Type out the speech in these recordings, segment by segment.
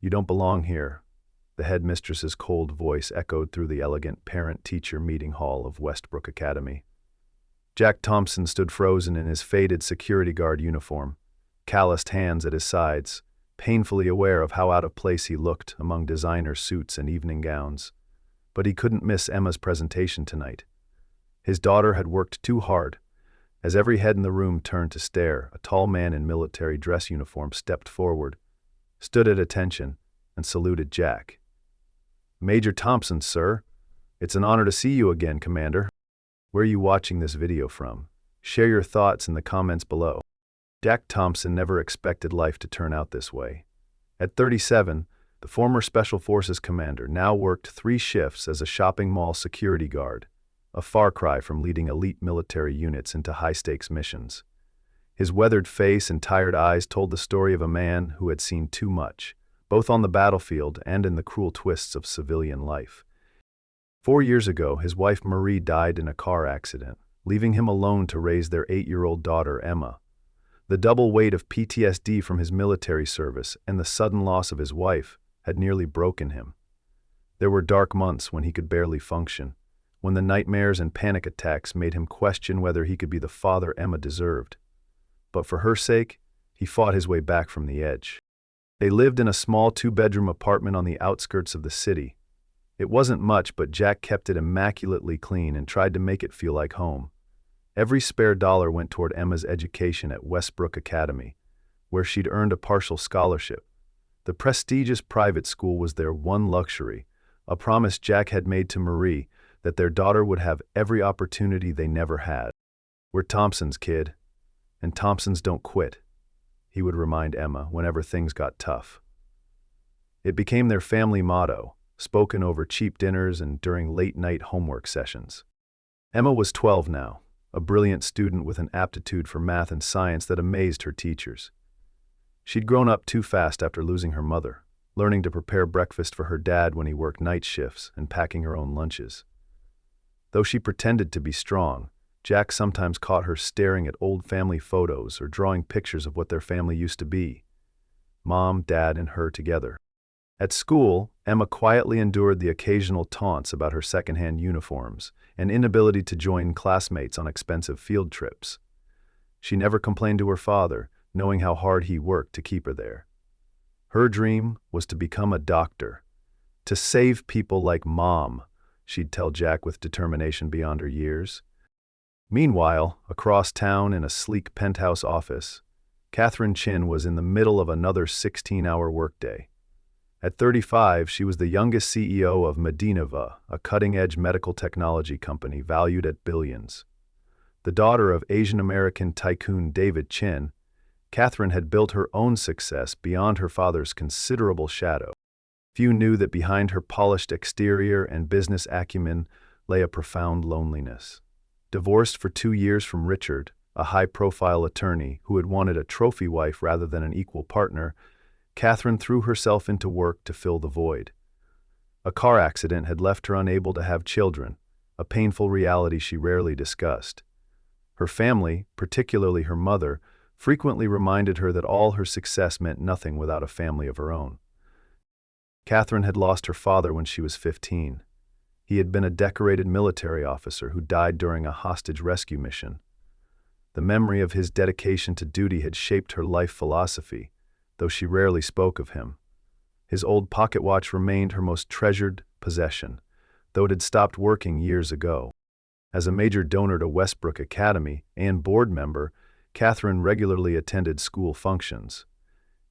"You don't belong here." The headmistress's cold voice echoed through the elegant parent-teacher meeting hall of Westbrook Academy. Jack Thompson stood frozen in his faded security guard uniform, calloused hands at his sides, painfully aware of how out of place he looked among designer suits and evening gowns. But he couldn't miss Emma's presentation tonight. His daughter had worked too hard. As every head in the room turned to stare, a tall man in military dress uniform stepped forward, stood at attention, and saluted Jack. "Major Thompson, sir. It's an honor to see you again, Commander. Where are you watching this video from? Share your thoughts in the comments below." Jack Thompson never expected life to turn out this way. At 37, the former Special Forces commander now worked 3 shifts as a shopping mall security guard, a far cry from leading elite military units into high-stakes missions. His weathered face and tired eyes told the story of a man who had seen too much, both on the battlefield and in the cruel twists of civilian life. 4 years ago, his wife Marie died in a car accident, leaving him alone to raise their 8-year-old daughter Emma. The double weight of PTSD from his military service and the sudden loss of his wife had nearly broken him. There were dark months when he could barely function, when the nightmares and panic attacks made him question whether he could be the father Emma deserved. But for her sake, he fought his way back from the edge. They lived in a small 2-bedroom apartment on the outskirts of the city. It wasn't much, but Jack kept it immaculately clean and tried to make it feel like home. Every spare dollar went toward Emma's education at Westbrook Academy, where she'd earned a partial scholarship. The prestigious private school was their one luxury, a promise Jack had made to Marie that their daughter would have every opportunity they never had. "We're Thompsons, kid, and Thompsons don't quit," he would remind Emma whenever things got tough. It became their family motto, spoken over cheap dinners and during late-night homework sessions. Emma was 12 now, a brilliant student with an aptitude for math and science that amazed her teachers. She'd grown up too fast after losing her mother, learning to prepare breakfast for her dad when he worked night shifts and packing her own lunches. Though she pretended to be strong, Jack sometimes caught her staring at old family photos or drawing pictures of what their family used to be: Mom, Dad, and her together. At school, Emma quietly endured the occasional taunts about her secondhand uniforms and inability to join classmates on expensive field trips. She never complained to her father, knowing how hard he worked to keep her there. Her dream was to become a doctor, to save people like Mom, she'd tell Jack with determination beyond her years. Meanwhile, across town in a sleek penthouse office, Catherine Chin was in the middle of another 16-hour workday. At 35, she was the youngest CEO of Medinova, a cutting-edge medical technology company valued at billions. The daughter of Asian-American tycoon David Chin, Catherine had built her own success beyond her father's considerable shadow. Few knew that behind her polished exterior and business acumen lay a profound loneliness. Divorced for 2 years from Richard, a high-profile attorney who had wanted a trophy wife rather than an equal partner, Catherine threw herself into work to fill the void. A car accident had left her unable to have children, a painful reality she rarely discussed. Her family, particularly her mother, frequently reminded her that all her success meant nothing without a family of her own. Catherine had lost her father when she was 15. He had been a decorated military officer who died during a hostage rescue mission. The memory of his dedication to duty had shaped her life philosophy, though she rarely spoke of him. His old pocket watch remained her most treasured possession, though it had stopped working years ago. As a major donor to Westbrook Academy and board member, Catherine regularly attended school functions.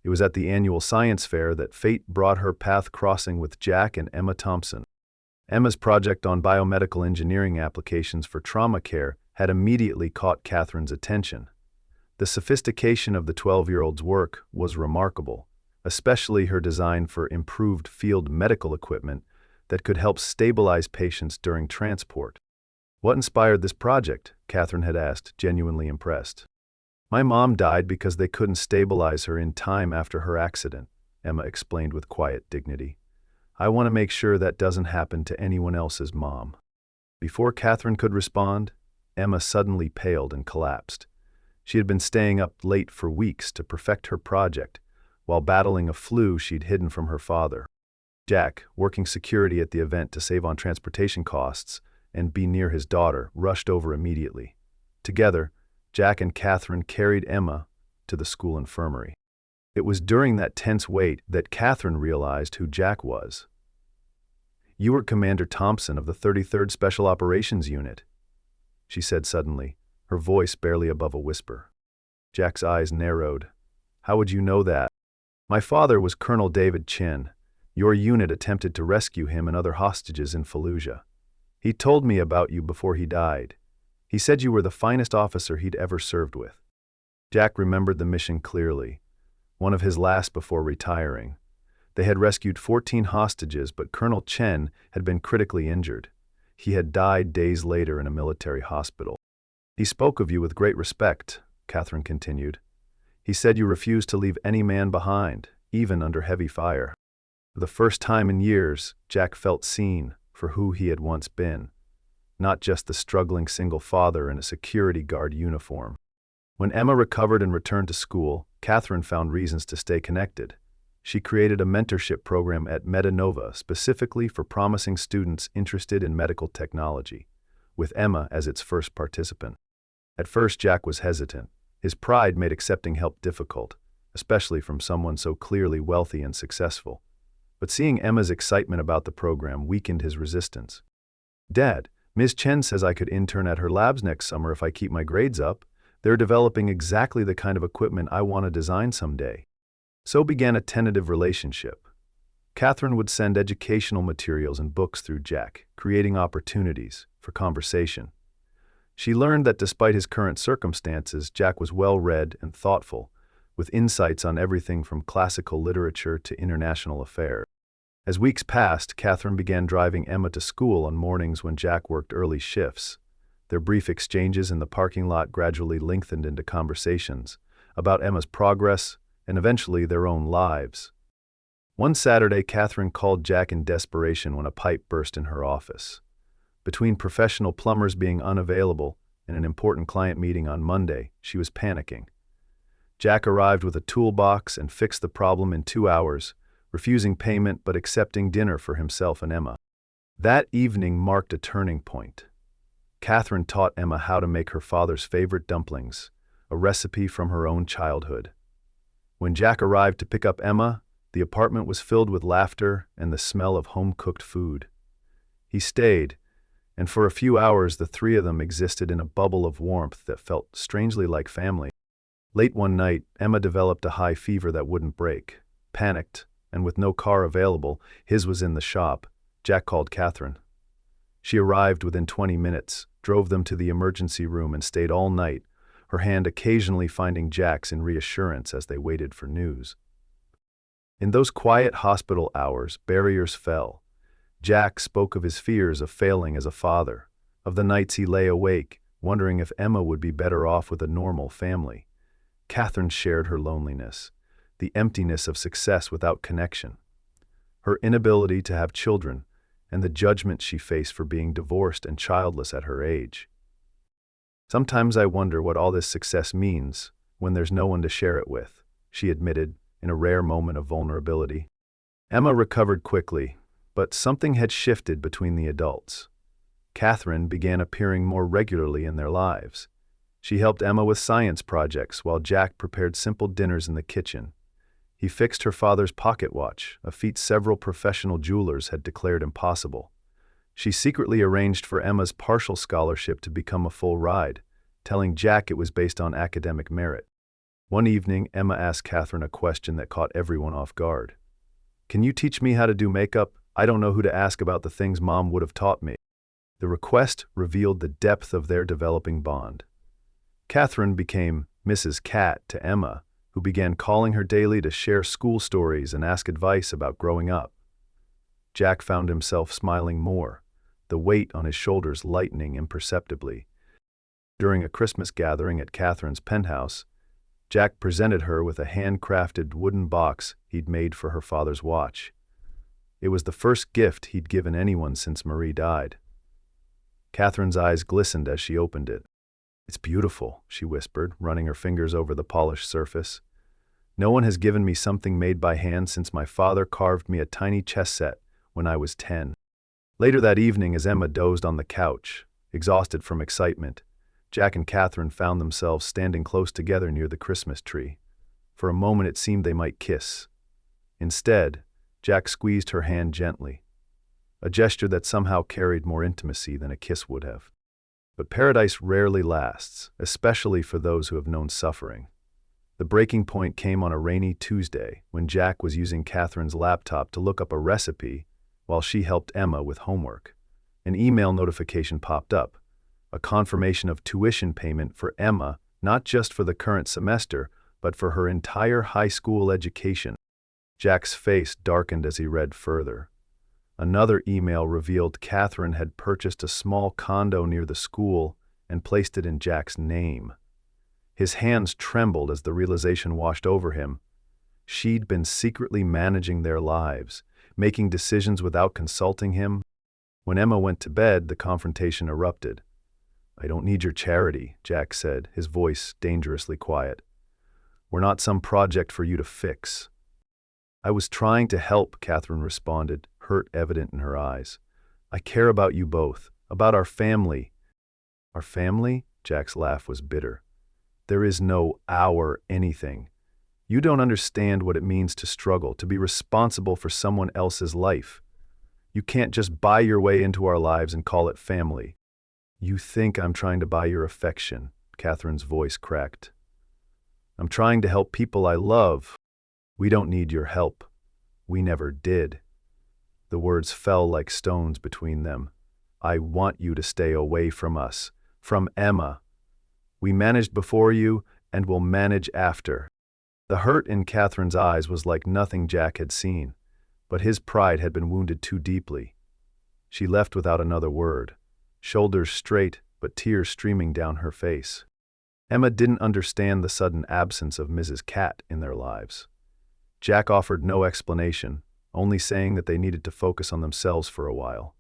It was at the annual science fair that fate brought her path crossing with Jack and Emma Thompson. Emma's project on biomedical engineering applications for trauma care had immediately caught Catherine's attention. The sophistication of the 12-year-old's work was remarkable, especially her design for improved field medical equipment that could help stabilize patients during transport. "What inspired this project?" Catherine had asked, genuinely impressed. "My mom died because they couldn't stabilize her in time after her accident," Emma explained with quiet dignity. "I want to make sure that doesn't happen to anyone else's mom." Before Catherine could respond, Emma suddenly paled and collapsed. She had been staying up late for weeks to perfect her project, while battling a flu she'd hidden from her father. Jack, working security at the event to save on transportation costs and be near his daughter, rushed over immediately. Together, Jack and Catherine carried Emma to the school infirmary. It was during that tense wait that Catherine realized who Jack was. "You were Commander Thompson of the 33rd Special Operations Unit," she said suddenly, her voice barely above a whisper. Jack's eyes narrowed. "How would you know that?" "My father was Colonel David Chin. Your unit attempted to rescue him and other hostages in Fallujah. He told me about you before he died. He said you were the finest officer he'd ever served with." Jack remembered the mission clearly, one of his last before retiring. They had rescued 14 hostages, but Colonel Chen had been critically injured. He had died days later in a military hospital. "He spoke of you with great respect," Catherine continued. "He said you refused to leave any man behind, even under heavy fire." For the first time in years, Jack felt seen for who he had once been, not just the struggling single father in a security guard uniform. When Emma recovered and returned to school, Catherine found reasons to stay connected. She created a mentorship program at Metanova specifically for promising students interested in medical technology, with Emma as its first participant. At first, Jack was hesitant. His pride made accepting help difficult, especially from someone so clearly wealthy and successful. But seeing Emma's excitement about the program weakened his resistance. "Dad, Ms. Chen says I could intern at her labs next summer if I keep my grades up. They're developing exactly the kind of equipment I want to design someday." So began a tentative relationship. Catherine would send educational materials and books through Jack, creating opportunities for conversation. She learned that despite his current circumstances, Jack was well-read and thoughtful, with insights on everything from classical literature to international affairs. As weeks passed, Catherine began driving Emma to school on mornings when Jack worked early shifts. Their brief exchanges in the parking lot gradually lengthened into conversations about Emma's progress and eventually their own lives. One Saturday, Catherine called Jack in desperation when a pipe burst in her office. Between professional plumbers being unavailable and an important client meeting on Monday, she was panicking. Jack arrived with a toolbox and fixed the problem in 2 hours, refusing payment but accepting dinner for himself and Emma. That evening marked a turning point. Catherine taught Emma how to make her father's favorite dumplings, a recipe from her own childhood. When Jack arrived to pick up Emma, the apartment was filled with laughter and the smell of home-cooked food. He stayed, and for a few hours the three of them existed in a bubble of warmth that felt strangely like family. Late one night, Emma developed a high fever that wouldn't break. Panicked, and with no car available, his was in the shop, Jack called Catherine. She arrived within 20 minutes, drove them to the emergency room and stayed all night, her hand occasionally finding Jack's in reassurance as they waited for news. In those quiet hospital hours, barriers fell. Jack spoke of his fears of failing as a father, of the nights he lay awake, wondering if Emma would be better off with a normal family. Catherine shared her loneliness, the emptiness of success without connection, her inability to have children, and the judgment she faced for being divorced and childless at her age. "Sometimes I wonder what all this success means when there's no one to share it with," she admitted in a rare moment of vulnerability. Emma recovered quickly, but something had shifted between the adults. Catherine began appearing more regularly in their lives. She helped Emma with science projects while Jack prepared simple dinners in the kitchen. He fixed her father's pocket watch, a feat several professional jewelers had declared impossible. She secretly arranged for Emma's partial scholarship to become a full ride, telling Jack it was based on academic merit. One evening, Emma asked Catherine a question that caught everyone off guard. "Can you teach me how to do makeup? I don't know who to ask about the things Mom would have taught me." The request revealed the depth of their developing bond. Catherine became Mrs. Cat to Emma, who began calling her daily to share school stories and ask advice about growing up. Jack found himself smiling more, the weight on his shoulders lightening imperceptibly. During a Christmas gathering at Catherine's penthouse, Jack presented her with a handcrafted wooden box he'd made for her father's watch. It was the first gift he'd given anyone since Marie died. Catherine's eyes glistened as she opened it. "It's beautiful," she whispered, running her fingers over the polished surface. No one has given me something made by hand since my father carved me a tiny chess set when I was 10. Later that evening, as Emma dozed on the couch, exhausted from excitement, Jack and Catherine found themselves standing close together near the Christmas tree. For a moment it seemed they might kiss. Instead, Jack squeezed her hand gently, a gesture that somehow carried more intimacy than a kiss would have. But paradise rarely lasts, especially for those who have known suffering. The breaking point came on a rainy Tuesday when Jack was using Catherine's laptop to look up a recipe while she helped Emma with homework. An email notification popped up, a confirmation of tuition payment for Emma, not just for the current semester, but for her entire high school education. Jack's face darkened as he read further. Another email revealed Catherine had purchased a small condo near the school and placed it in Jack's name. His hands trembled as the realization washed over him. She'd been secretly managing their lives, making decisions without consulting him. When Emma went to bed, the confrontation erupted. "I don't need your charity," Jack said, his voice dangerously quiet. "We're not some project for you to fix." "I was trying to help," Catherine responded, hurt evident in her eyes. "I care about you both, about our family." "Our family?" Jack's laugh was bitter. "There is no our anything. You don't understand what it means to struggle, to be responsible for someone else's life. You can't just buy your way into our lives and call it family." "You think I'm trying to buy your affection," Catherine's voice cracked. "I'm trying to help people I love. We don't need your help. We never did." The words fell like stones between them. "I want you to stay away from us, from Emma. We managed before you, and will manage after." The hurt in Catherine's eyes was like nothing Jack had seen, but his pride had been wounded too deeply. She left without another word, shoulders straight but tears streaming down her face. Emma didn't understand the sudden absence of Mrs. Cat in their lives. Jack offered no explanation, only saying that they needed to focus on themselves for a while.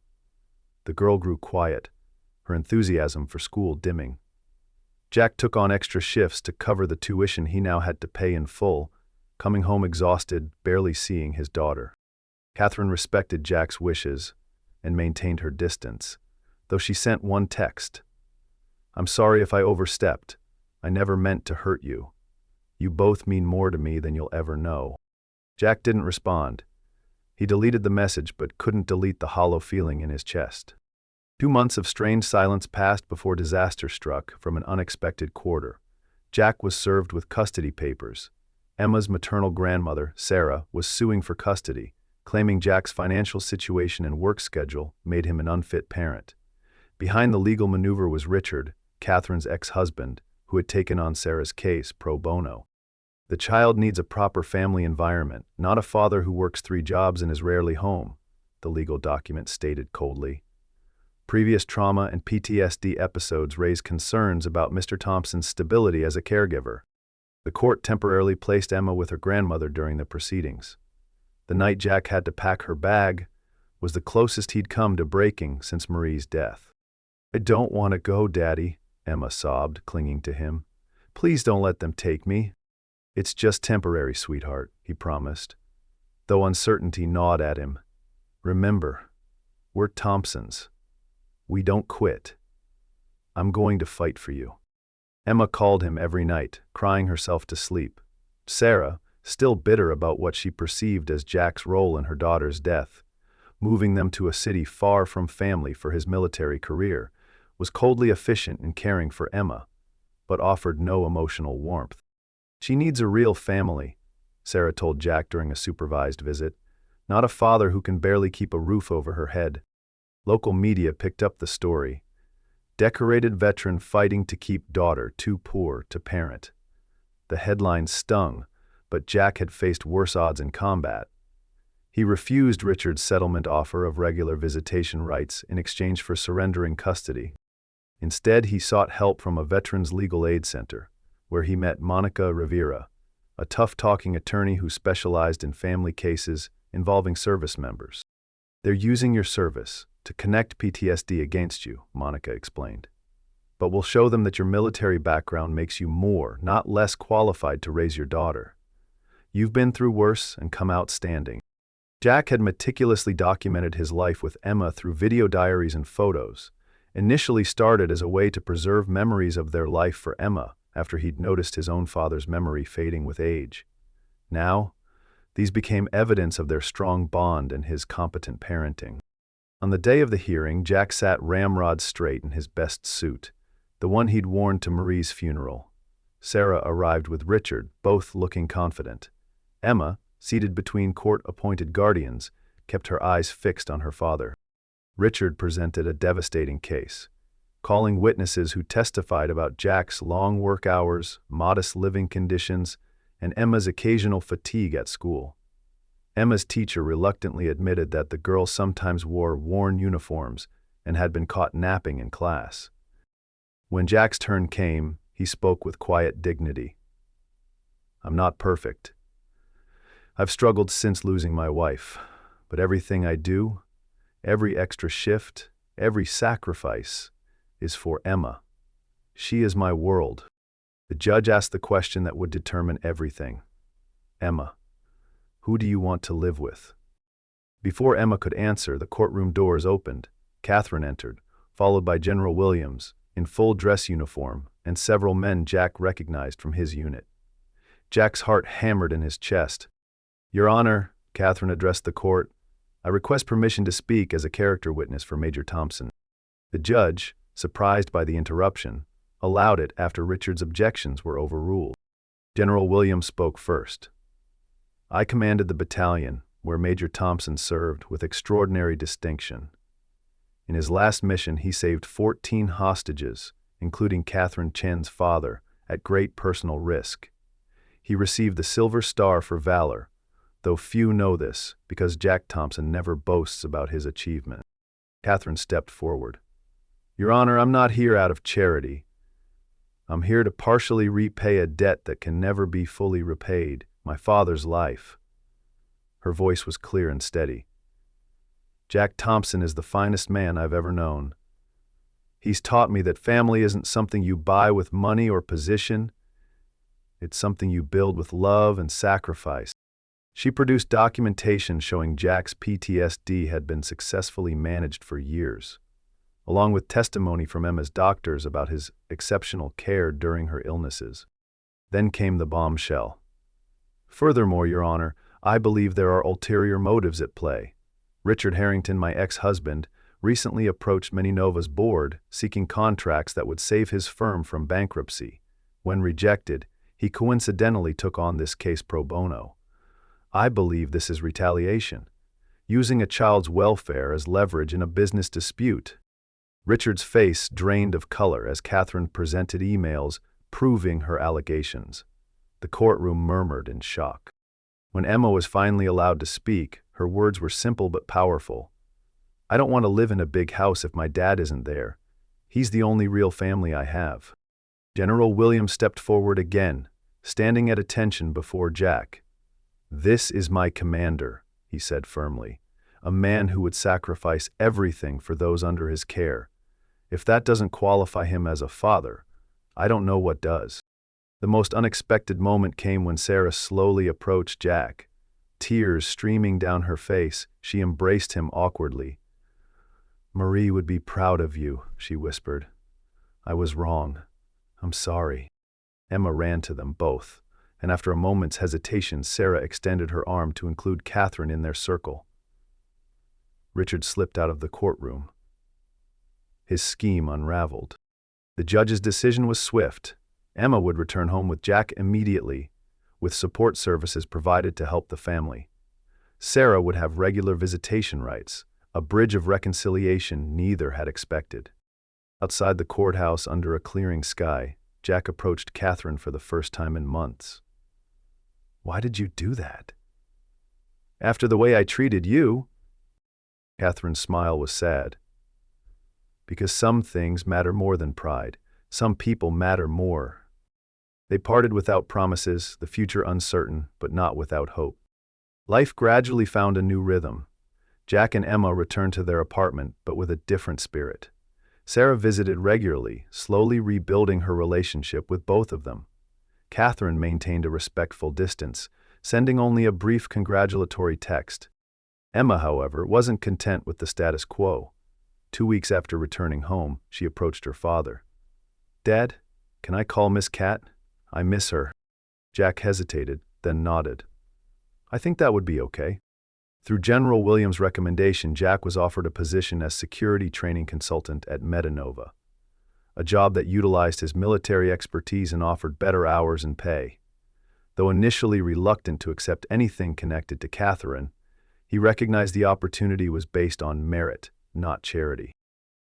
The girl grew quiet, her enthusiasm for school dimming. Jack took on extra shifts to cover the tuition he now had to pay in full, coming home exhausted, barely seeing his daughter. Catherine respected Jack's wishes and maintained her distance, though she sent one text. "I'm sorry if I overstepped. I never meant to hurt you. You both mean more to me than you'll ever know." Jack didn't respond. He deleted the message but couldn't delete the hollow feeling in his chest. 2 months of strange silence passed before disaster struck from an unexpected quarter. Jack was served with custody papers. Emma's maternal grandmother, Sarah, was suing for custody, claiming Jack's financial situation and work schedule made him an unfit parent. Behind the legal maneuver was Richard, Catherine's ex-husband, who had taken on Sarah's case pro bono. "The child needs a proper family environment, not a father who works 3 jobs and is rarely home," the legal document stated coldly. Previous trauma and PTSD episodes raised concerns about Mr. Thompson's stability as a caregiver. The court temporarily placed Emma with her grandmother during the proceedings. The night Jack had to pack her bag was the closest he'd come to breaking since Marie's death. "I don't want to go, Daddy," Emma sobbed, clinging to him. "Please don't let them take me." "It's just temporary, sweetheart," he promised, though uncertainty gnawed at him. "Remember, we're Thompsons. We don't quit. I'm going to fight for you." Emma called him every night, crying herself to sleep. Sarah, still bitter about what she perceived as Jack's role in her daughter's death, moving them to a city far from family for his military career, was coldly efficient in caring for Emma, but offered no emotional warmth. "She needs a real family," Sarah told Jack during a supervised visit, "not a father who can barely keep a roof over her head." Local media picked up the story. "Decorated veteran fighting to keep daughter too poor to parent." The headline stung, but Jack had faced worse odds in combat. He refused Richard's settlement offer of regular visitation rights in exchange for surrendering custody. Instead, he sought help from a veterans legal aid center, where he met Monica Rivera, a tough-talking attorney who specialized in family cases involving service members. "They're using your service to connect PTSD against you," Monica explained. "But we'll show them that your military background makes you more, not less qualified to raise your daughter." You've been through worse and come out standing. Jack had meticulously documented his life with Emma through video diaries and photos. Initially started as a way to preserve memories of their life for Emma after he'd noticed his own father's memory fading with age. Now, these became evidence of their strong bond and his competent parenting. On the day of the hearing, Jack sat ramrod straight in his best suit, the one he'd worn to Marie's funeral. Sarah arrived with Richard, both looking confident. Emma, seated between court-appointed guardians, kept her eyes fixed on her father. Richard presented a devastating case, calling witnesses who testified about Jack's long work hours, modest living conditions, and Emma's occasional fatigue at school. Emma's teacher reluctantly admitted that the girl sometimes wore worn uniforms and had been caught napping in class. When Jack's turn came, he spoke with quiet dignity. "I'm not perfect. I've struggled since losing my wife, but everything I do, every extra shift, every sacrifice, is for Emma. She is my world." The judge asked the question that would determine everything. "Emma, who do you want to live with?" Before Emma could answer, the courtroom doors opened. Catherine entered, followed by General Williams, in full dress uniform, and several men Jack recognized from his unit. Jack's heart hammered in his chest. "Your Honor," Catherine addressed the court, "I request permission to speak as a character witness for Major Thompson." The judge, surprised by the interruption, allowed it after Richard's objections were overruled. General Williams spoke first. "I commanded the battalion where Major Thompson served with extraordinary distinction. In his last mission, he saved 14 hostages, including Catherine Chen's father, at great personal risk. He received the Silver Star for valor, though few know this because Jack Thompson never boasts about his achievement." Catherine stepped forward. "Your Honor, I'm not here out of charity. I'm here to partially repay a debt that can never be fully repaid, my father's life." Her voice was clear and steady. "Jack Thompson is the finest man I've ever known. He's taught me that family isn't something you buy with money or position. It's something you build with love and sacrifice." She produced documentation showing Jack's PTSD had been successfully managed for years, along with testimony from Emma's doctors about his exceptional care during her illnesses. Then came the bombshell. "Furthermore, Your Honor, I believe there are ulterior motives at play. Richard Harrington, my ex-husband, recently approached Mininova's board seeking contracts that would save his firm from bankruptcy. When rejected, he coincidentally took on this case pro bono. I believe this is retaliation, using a child's welfare as leverage in a business dispute." Richard's face drained of color as Catherine presented emails proving her allegations. The courtroom murmured in shock. When Emma was finally allowed to speak, her words were simple but powerful. "I don't want to live in a big house if my dad isn't there. He's the only real family I have." General Williams stepped forward again, standing at attention before Jack. "This is my commander," he said firmly, "a man who would sacrifice everything for those under his care. If that doesn't qualify him as a father, I don't know what does." The most unexpected moment came when Sarah slowly approached Jack. Tears streaming down her face, she embraced him awkwardly. "Marie would be proud of you," she whispered. "I was wrong. I'm sorry." Emma ran to them both, and after a moment's hesitation, Sarah extended her arm to include Catherine in their circle. Richard slipped out of the courtroom. His scheme unraveled. The judge's decision was swift. Emma would return home with Jack immediately, with support services provided to help the family. Sarah would have regular visitation rights, a bridge of reconciliation neither had expected. Outside the courthouse under a clearing sky, Jack approached Catherine for the first time in months. "Why did you do that?" "After the way I treated you." Catherine's smile was sad. "Because some things matter more than pride. Some people matter more." They parted without promises, the future uncertain, but not without hope. Life gradually found a new rhythm. Jack and Emma returned to their apartment, but with a different spirit. Sarah visited regularly, slowly rebuilding her relationship with both of them. Catherine maintained a respectful distance, sending only a brief congratulatory text. Emma, however, wasn't content with the status quo. 2 weeks after returning home, she approached her father. "Dad, can I call Miss Cat? I miss her." Jack hesitated, then nodded. "I think that would be okay." Through General Williams' recommendation, Jack was offered a position as security training consultant at Metanova, a job that utilized his military expertise and offered better hours and pay. Though initially reluctant to accept anything connected to Catherine, he recognized the opportunity was based on merit, not charity.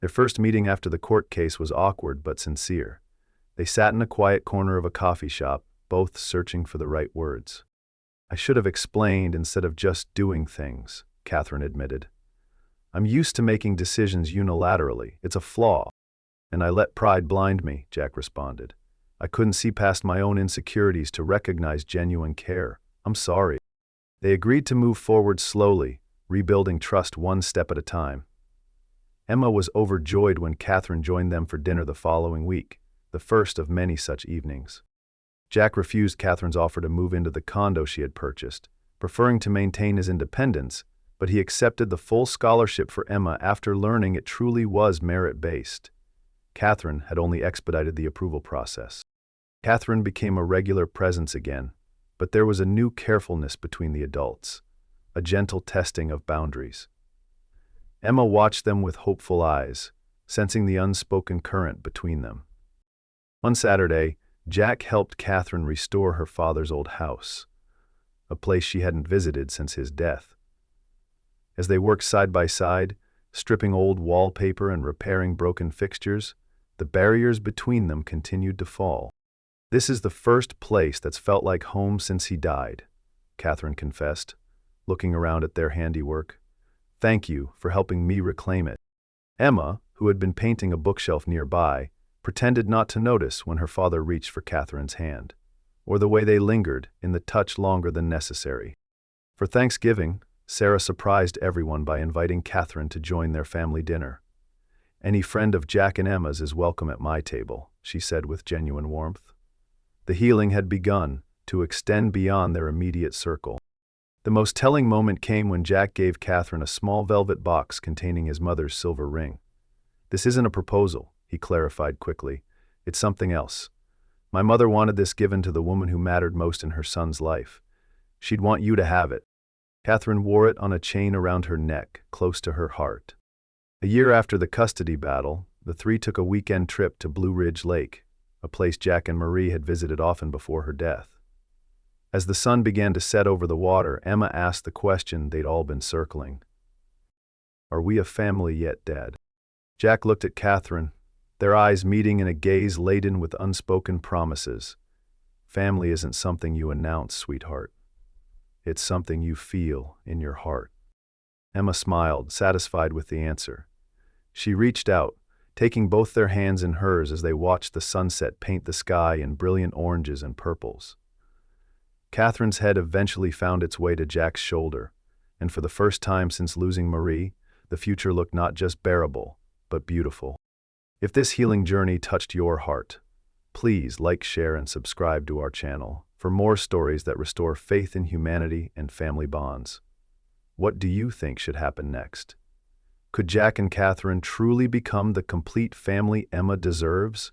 Their first meeting after the court case was awkward but sincere. They sat in a quiet corner of a coffee shop, both searching for the right words. "I should have explained instead of just doing things," Catherine admitted. "I'm used to making decisions unilaterally. It's a flaw." "And I let pride blind me," Jack responded. "I couldn't see past my own insecurities to recognize genuine care. I'm sorry." They agreed to move forward slowly, rebuilding trust one step at a time. Emma was overjoyed when Catherine joined them for dinner the following week, the first of many such evenings. Jack refused Catherine's offer to move into the condo she had purchased, preferring to maintain his independence, but he accepted the full scholarship for Emma after learning it truly was merit-based. Catherine had only expedited the approval process. Catherine became a regular presence again, but there was a new carefulness between the adults, a gentle testing of boundaries. Emma watched them with hopeful eyes, sensing the unspoken current between them. One Saturday, Jack helped Catherine restore her father's old house, a place she hadn't visited since his death. As they worked side by side, stripping old wallpaper and repairing broken fixtures, the barriers between them continued to fall. "This is the first place that's felt like home since he died," Catherine confessed, looking around at their handiwork. "Thank you for helping me reclaim it." Emma, who had been painting a bookshelf nearby, pretended not to notice when her father reached for Catherine's hand, or the way they lingered in the touch longer than necessary. For Thanksgiving, Sarah surprised everyone by inviting Catherine to join their family dinner. "Any friend of Jack and Emma's is welcome at my table," she said with genuine warmth. The healing had begun to extend beyond their immediate circle. The most telling moment came when Jack gave Catherine a small velvet box containing his mother's silver ring. "This isn't a proposal," he clarified quickly. "It's something else. My mother wanted this given to the woman who mattered most in her son's life. She'd want you to have it." Catherine wore it on a chain around her neck, close to her heart. A year after the custody battle, the three took a weekend trip to Blue Ridge Lake, a place Jack and Marie had visited often before her death. As the sun began to set over the water, Emma asked the question they'd all been circling. "Are we a family yet, Dad?" Jack looked at Catherine, their eyes meeting in a gaze laden with unspoken promises. "Family isn't something you announce, sweetheart. It's something you feel in your heart." Emma smiled, satisfied with the answer. She reached out, taking both their hands in hers as they watched the sunset paint the sky in brilliant oranges and purples. Catherine's head eventually found its way to Jack's shoulder, and for the first time since losing Marie, the future looked not just bearable, but beautiful. If this healing journey touched your heart, please like, share, and subscribe to our channel for more stories that restore faith in humanity and family bonds. What do you think should happen next? Could Jack and Catherine truly become the complete family Emma deserves?